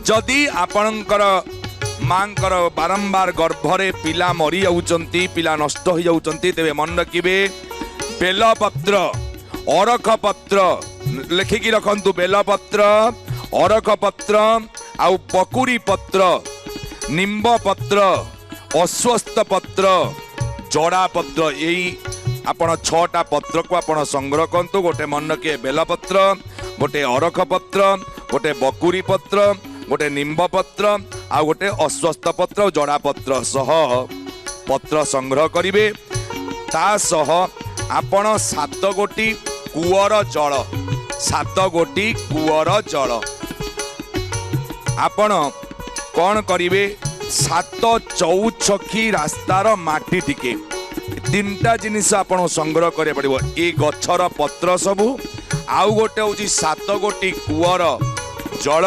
जदि आपणकर मांकर बारंबार गर्भरे पिला मरी जाउचंती पिला नष्ट हो जाउचंती तेबे मन रखिबे बेलपत्र अरख पत्र लिखिकी रखंतु बेलपत्र अरख पत्र आउ बकुरी पत्र निम्ब पत्र अश्वस्थ पत्र जड़ा पत्र यही आपण 6टा पत्र को आपण संग्रह करतु गोटे मन रखिए बेलपत्र गोटे अरख पत्र गोटे बकुरी पत्र गोटे निम्ब पत्र आ गोटे अश्वस्थ पत्र जड़ा पत्र सह पत्र संग्रह करिवे ता सह आपण 7 गोटी कुअर जल 7 गोटी कुअर जल आपण कौन करिवे 7 चौछकी रास्तार माटी टिके 3टा जिनिस आपण संग्रह करे पड़िबो ए गछर पत्र सबु आउ गोटे होची 7 गोटी कुअर जल